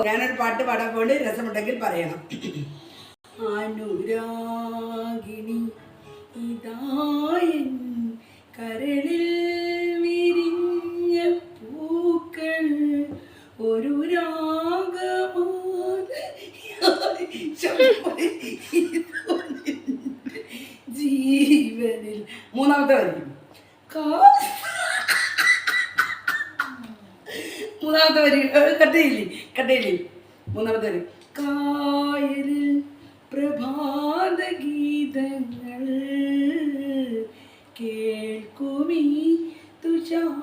ഞാനൊരു പാട്ട് പാടാൻ പോണ്ട്, രസമുണ്ടെങ്കിൽ പറയണം. അനുരാഗിണി ഇതായൻ കരളിൽ വിരിഞ്ഞ പൂക്കൾ ഒരു ജീവനിൽ. മൂന്നാമത്തെ വരി. മൂന്നാമത്തെ വരി കട്ടയില്ലേ. മൂന്നാമത്തെ വരി. കായലിൽ പ്രഭാത ഗീതങ്ങൾ കേൾക്കുമീ തുഷാരമേഘങ്ങൾ